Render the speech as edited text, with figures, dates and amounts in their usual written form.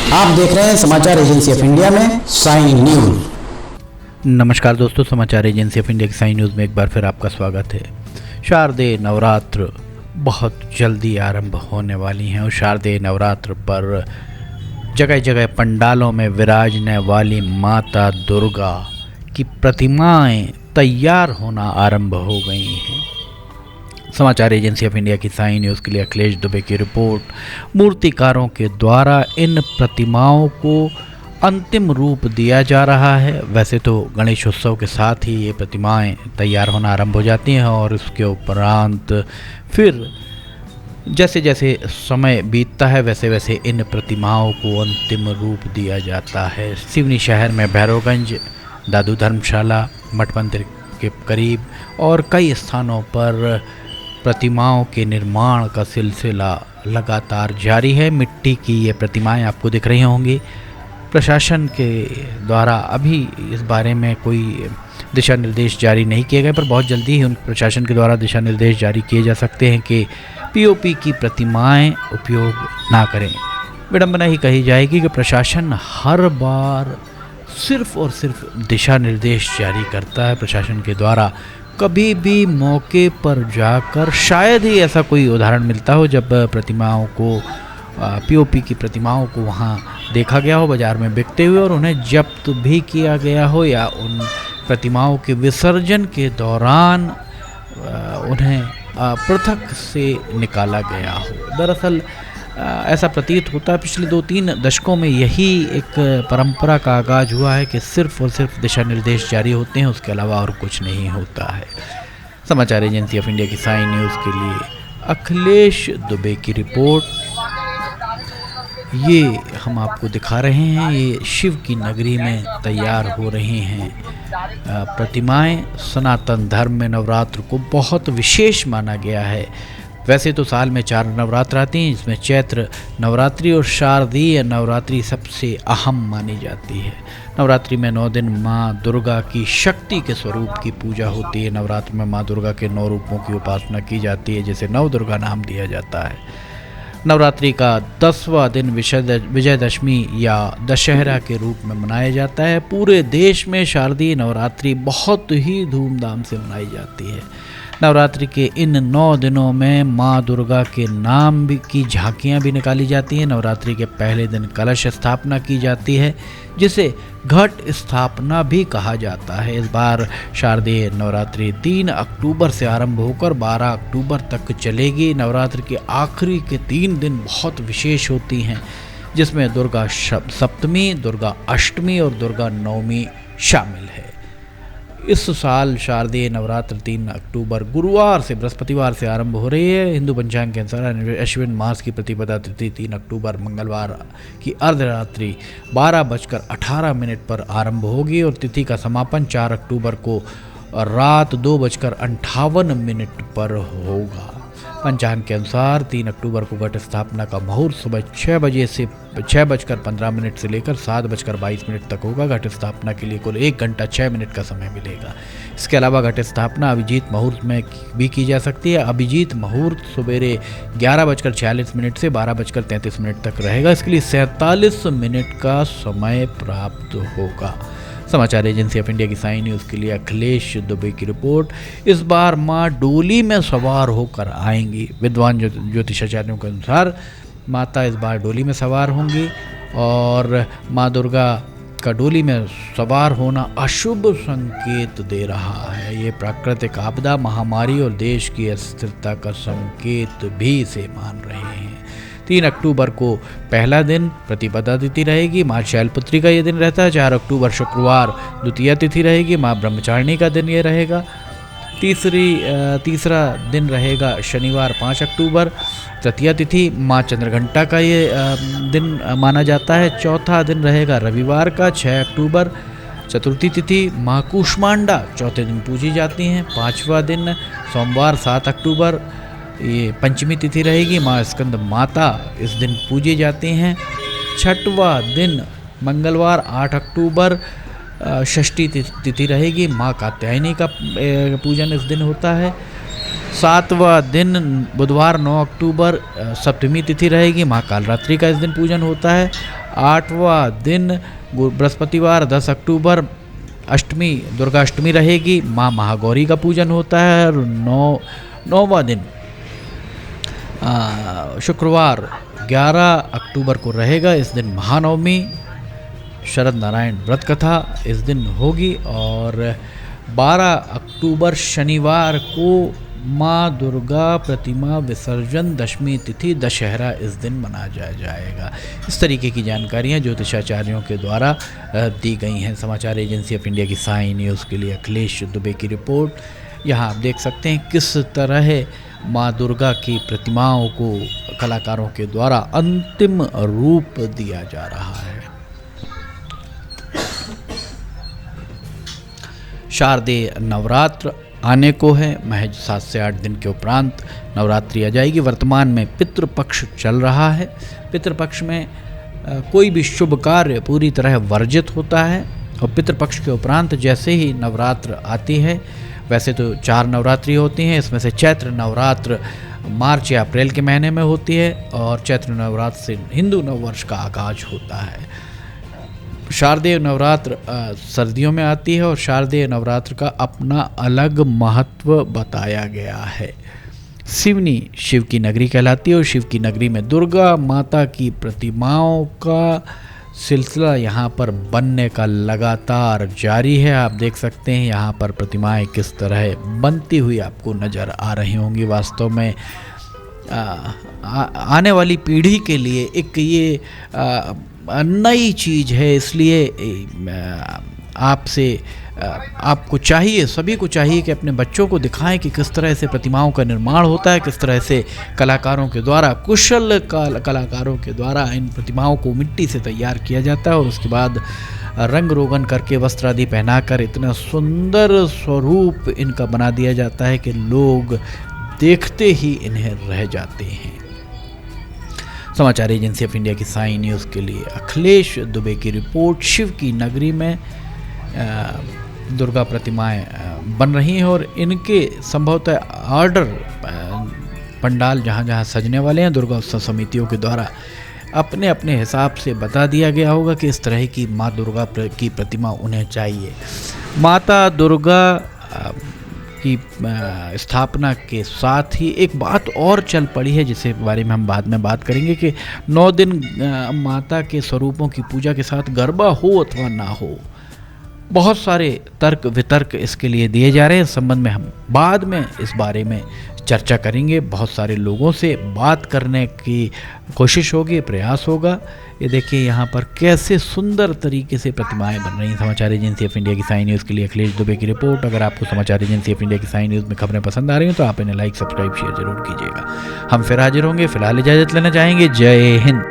आप देख रहे हैं समाचार एजेंसी ऑफ इंडिया में साइन न्यूज। नमस्कार दोस्तों, समाचार एजेंसी ऑफ इंडिया की साइन न्यूज़ में एक बार फिर आपका स्वागत है। शारदीय नवरात्र बहुत जल्दी आरंभ होने वाली हैं और शारदीय नवरात्र पर जगह जगह पंडालों में विराजने वाली माता दुर्गा की प्रतिमाएं तैयार होना आरंभ हो गई हैं। समाचार एजेंसी ऑफ इंडिया की साइन न्यूज़ के लिए अखिलेश दुबे की रिपोर्ट। मूर्तिकारों के द्वारा इन प्रतिमाओं को अंतिम रूप दिया जा रहा है। वैसे तो गणेश उत्सव के साथ ही ये प्रतिमाएं तैयार होना आरंभ हो जाती हैं और इसके उपरांत फिर जैसे जैसे समय बीतता है वैसे वैसे इन प्रतिमाओं को अंतिम रूप दिया जाता है। सिवनी शहर में भैरवगंज, दादू धर्मशाला, मठ मंदिर के करीब और कई स्थानों पर प्रतिमाओं के निर्माण का सिलसिला लगातार जारी है। मिट्टी की ये प्रतिमाएं आपको दिख रही होंगी। प्रशासन के द्वारा अभी इस बारे में कोई दिशा निर्देश जारी नहीं किए गए, पर बहुत जल्दी ही उन प्रशासन के द्वारा दिशा निर्देश जारी किए जा सकते हैं कि पीओपी की प्रतिमाएं उपयोग ना करें। विडंबना ही कही जाएगी कि प्रशासन हर बार सिर्फ और सिर्फ दिशा निर्देश जारी करता है। प्रशासन के द्वारा कभी भी मौके पर जाकर शायद ही ऐसा कोई उदाहरण मिलता हो जब प्रतिमाओं को पीओपी की प्रतिमाओं को वहाँ देखा गया हो बाज़ार में बिकते हुए और उन्हें जब्त भी किया गया हो या उन प्रतिमाओं के विसर्जन के दौरान उन्हें पृथक से निकाला गया हो। दरअसल ऐसा प्रतीत होता है पिछले 2-3 दशकों में यही एक परंपरा का आगाज़ हुआ है कि सिर्फ और सिर्फ दिशा निर्देश जारी होते हैं, उसके अलावा और कुछ नहीं होता है। समाचार एजेंसी ऑफ इंडिया की साइन न्यूज़ के लिए अखिलेश दुबे की रिपोर्ट। ये हम आपको दिखा रहे हैं, ये शिव की नगरी में तैयार हो रही हैं प्रतिमाएं। सनातन धर्म में नवरात्र को बहुत विशेष माना गया है। वैसे तो साल में 4 नवरात्र आती हैं, जिसमें चैत्र नवरात्रि और शारदीय नवरात्रि सबसे अहम मानी जाती है। नवरात्रि में 9 दिन माँ दुर्गा की शक्ति के स्वरूप की पूजा होती है। नवरात्र में माँ दुर्गा के 9 रूपों की उपासना की जाती है, जिसे नव दुर्गा नाम दिया जाता है। नवरात्रि का 10वां दिन विजयदशमी या दशहरा के रूप में मनाया जाता है। पूरे देश में शारदीय नवरात्रि बहुत ही धूमधाम से मनाई जाती है। नवरात्रि के इन 9 दिनों में माँ दुर्गा के नाम की झांकियाँ भी निकाली जाती हैं। नवरात्रि के पहले दिन कलश स्थापना की जाती है, जिसे घट स्थापना भी कहा जाता है। इस बार शारदीय नवरात्रि 3 अक्टूबर से आरंभ होकर 12 अक्टूबर तक चलेगी। नवरात्रि के आखिरी के 3 दिन बहुत विशेष होती हैं, जिसमें दुर्गा सप्तमी, दुर्गा अष्टमी और दुर्गा नवमी शामिल है। इस साल शारदीय नवरात्र 3 अक्टूबर गुरुवार से बृहस्पतिवार से आरंभ हो रही है। हिंदू पंचांग के अनुसार अश्विन मास की प्रतिपदा तिथि 3 अक्टूबर मंगलवार की अर्धरात्रि 12:18 पर आरंभ होगी और तिथि का समापन 4 अक्टूबर को रात 2:58 पर होगा। पंचांग के अनुसार 3 अक्टूबर को घट स्थापना का मुहूर्त सुबह 6:15 से लेकर 7:22 तक होगा। घट स्थापना के लिए कुल 1 घंटा 6 मिनट का समय मिलेगा। इसके अलावा घट स्थापना अभिजीत मुहूर्त में भी की जा सकती है। अभिजीत मुहूर्त सवेरे 11:46 से 12:33 तक रहेगा। इसके लिए 47 मिनट का समय प्राप्त होगा। समाचार एजेंसी ऑफ इंडिया की साइन न्यूज़ के लिए अखिलेश दुबे की रिपोर्ट। इस बार माँ डोली में सवार होकर आएंगी। विद्वान ज्योतिषाचार्यों के अनुसार माता इस बार डोली में सवार होंगी और माँ दुर्गा का डोली में सवार होना अशुभ संकेत दे रहा है। ये प्राकृतिक आपदा, महामारी और देश की अस्थिरता का संकेत भी इसे मान रहे हैं। 3 अक्टूबर को पहला दिन प्रतिपदा तिथि रहेगी, माँ शैलपुत्री का ये दिन रहता है। 4 अक्टूबर शुक्रवार द्वितीय तिथि रहेगी, माँ ब्रह्मचारिणी का दिन ये रहेगा। तीसरा दिन रहेगा शनिवार 5 अक्टूबर, तृतीय तिथि माँ चंद्रघंटा का ये दिन माना जाता है। चौथा दिन रहेगा रविवार का 6 अक्टूबर। चतुर्थी तिथि माँ कूष्मांडा चौथे दिन पूजी जाती हैं। 5वां दिन सोमवार 7 अक्टूबर ये पंचमी तिथि रहेगी, माँ स्कंद माता इस दिन पूजी जाती हैं। 6वां दिन मंगलवार 8 अक्टूबर षष्ठी तिथि रहेगी, माँ कात्यायनी का पूजन इस दिन होता है। 7वां दिन बुधवार 9 अक्टूबर सप्तमी तिथि रहेगी, माँ कालरात्रि का इस दिन पूजन होता है। 8वां दिन बृहस्पतिवार 10 अक्टूबर अष्टमी दुर्गा अष्टमी रहेगी, माँ महागौरी का पूजन होता है। और 9वां दिन शुक्रवार 11 अक्टूबर को रहेगा, इस दिन महानवमी शरद नारायण व्रत कथा इस दिन होगी। और 12 अक्टूबर शनिवार को माँ दुर्गा प्रतिमा विसर्जन दशमी तिथि दशहरा इस दिन मनाया जाएगा। इस तरीके की जानकारियाँ ज्योतिषाचार्यों के द्वारा दी गई हैं। समाचार एजेंसी ऑफ इंडिया की साई न्यूज़ के लिए अखिलेश दुबे की रिपोर्ट। यहाँ आप देख सकते हैं किस तरह माँ दुर्गा की प्रतिमाओं को कलाकारों के द्वारा अंतिम रूप दिया जा रहा है। शारदीय नवरात्र आने को है, महज 7 से 8 दिन के उपरांत नवरात्रि आ जाएगी। वर्तमान में पितृपक्ष चल रहा है। पितृपक्ष में कोई भी शुभ कार्य पूरी तरह वर्जित होता है और पितृपक्ष के उपरांत जैसे ही नवरात्र आती है, वैसे तो 4 नवरात्रि होती हैं, इसमें से चैत्र नवरात्र मार्च या अप्रैल के महीने में होती है और चैत्र नवरात्र से हिंदू नववर्ष का आगाज होता है। शारदीय नवरात्र सर्दियों में आती है और शारदीय नवरात्र का अपना अलग महत्व बताया गया है। सिवनी शिव की नगरी कहलाती है और शिव की नगरी में दुर्गा माता की प्रतिमाओं का सिलसिला यहाँ पर बनने का लगातार जारी है। आप देख सकते हैं यहाँ पर प्रतिमाएं किस तरह बनती हुई आपको नज़र आ रही होंगी। वास्तव में आने वाली पीढ़ी के लिए एक ये नई चीज़ है, इसलिए आपको चाहिए, सभी को चाहिए कि अपने बच्चों को दिखाएं कि किस तरह से प्रतिमाओं का निर्माण होता है, किस तरह से कलाकारों के द्वारा, कुशल कलाकारों के द्वारा इन प्रतिमाओं को मिट्टी से तैयार किया जाता है और उसके बाद रंग रोगन करके वस्त्र आदि पहनाकर इतना सुंदर स्वरूप इनका बना दिया जाता है कि लोग देखते ही इन्हें रह जाते हैं। समाचार एजेंसी ऑफ इंडिया की साई न्यूज़ के लिए अखिलेश दुबे की रिपोर्ट। शिव की नगरी में दुर्गा प्रतिमाएं बन रही हैं और इनके संभवतः ऑर्डर पंडाल जहाँ जहाँ सजने वाले हैं दुर्गा उत्सव समितियों के द्वारा अपने अपने हिसाब से बता दिया गया होगा कि इस तरह की माँ दुर्गा की प्रतिमा उन्हें चाहिए। माता दुर्गा की स्थापना के साथ ही एक बात और चल पड़ी है जिसके बारे में हम बाद में बात करेंगे कि 9 दिन माता के स्वरूपों की पूजा के साथ गरबा हो अथवा ना हो। बहुत सारे तर्क वितर्क इसके लिए दिए जा रहे हैं। इस संबंध में हम बाद में इस बारे में चर्चा करेंगे। बहुत सारे लोगों से बात करने की कोशिश होगी, प्रयास होगा। ये देखिए यहाँ पर कैसे सुंदर तरीके से प्रतिमाएं बन रही हैं। समाचार एजेंसी ऑफ इंडिया की साई न्यूज़ के लिए अखिलेश दुबे की रिपोर्ट। अगर आपको समाचार एजेंसी ऑफ इंडिया की साई न्यूज़ में खबरें पसंद आ रही हैं तो आप इन्हें लाइक, सब्सक्राइब, शेयर जरूर कीजिएगा। हम फिर हाजिर होंगे। फिलहाल इजाज़त लेना चाहेंगे। जय हिंद।